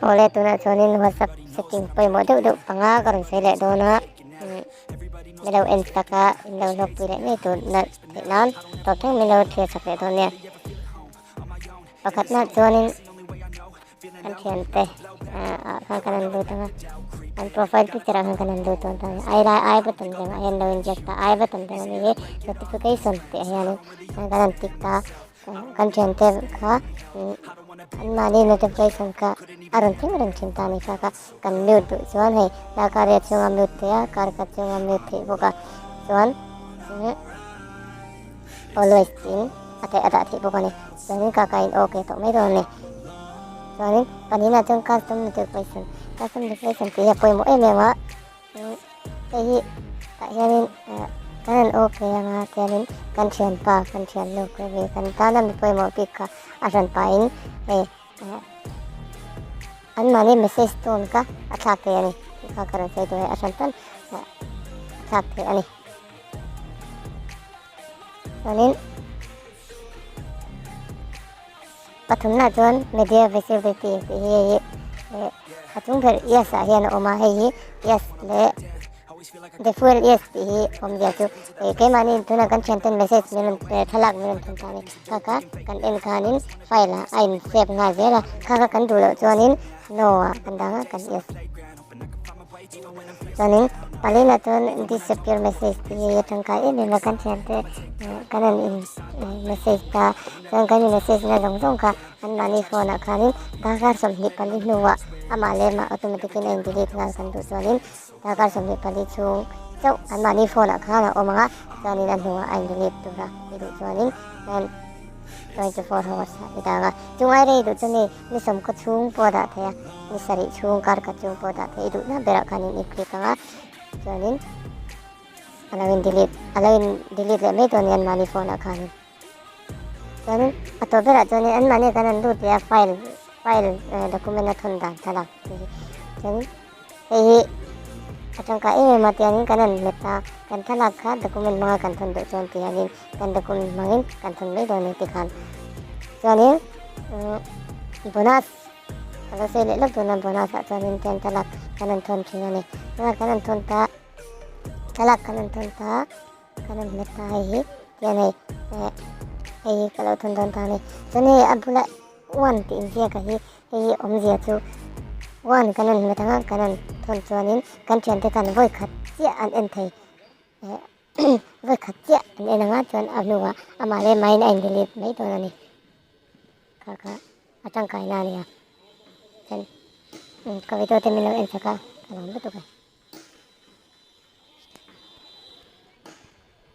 Oleh tu na chuanin WhatsApp setting pawimawh deuh deuh panga ka rawn sei leh dawna milo en taka inlo log pui leh nei tur na theih nan tawp theng milo thria chak leh dawn nia pakhatna chuanin kan thian te khan kanan lut anga an profile picture khan kanan lut dawn ta ai button jeng a hian lo inject ta ai button jeng ani hi notification te hianin kanan tik ta kan thian te kha an mani notification ka aron thin ta ni kha kan mute du chuan hei la ka re chunga mute te a kar ka chunga mute thei boka chuan always in ate ada thei boka ni chuanin ka in okay to mai dawn ni chuanin panina chung custom notification te pawimawh em em a hi ta hianin kanan okay anga tianin kan thian pa kan thian lo ko ve kan tana mi pawimawh bik kha a hran pa in hei an mani message tone ka a thlak thei ani kha ka rawn sei tu hei a hran tan thlak thei ani chuanin pathumna chuan media visibility te hi a chung fer yes a hian a awm a hei hi yes le default yes ti hi awm zia chu keimah ni tuna kan thian ten message miron thalak miron thun ta ni kha kan en khanin file a in save nga zela kha kan du lo chuanin no a kan danga kan yes chuanin palina chuan disappear message ti hi tangkai em em a kan thian te kanan in message ta chuan kan in message na zawng kha an mani phone a khanin dakar somhnih pali hnuah ama lema automatically in delete ngal kan du chuanin dakar somhnih pali chung chau an mani phone a khana awm anga chuanin a hnuah a in delete tura i du chuanin 24 hours i danga chungai rei du chuni ni som ko chung poda thea ni sari chung kar ka chung poda thei du na bera khanin i click anga chuanin alawin delete le mai ton yan mani phone a khanin chuanin ato bera chuanin an mani kanan du te file document a thon dan thalak chuanin hei atangka ma tianin kanan meta kan thalak kha document manga kan thon do chuan tianin kan document mangin kan thon mai dawn ni ti khan chuanin bonus kala sei le lok tuna bonus a chuanin tian thalak kanan thon thin ani kanan thon ta thalak kanan thon ta kanan meta hi tian hei kala thon don ta ni chuan hei abula one ti in zia ka hi awm zia chu one kanan metanga kanan thon chuanin kan thian te kan voi khat chia an en thei voi khat chia an en anga chuan a hnuah ama le main a in delete mai dawn ani kha atangkai na nia chen kavito te milo en saka kalam tu kai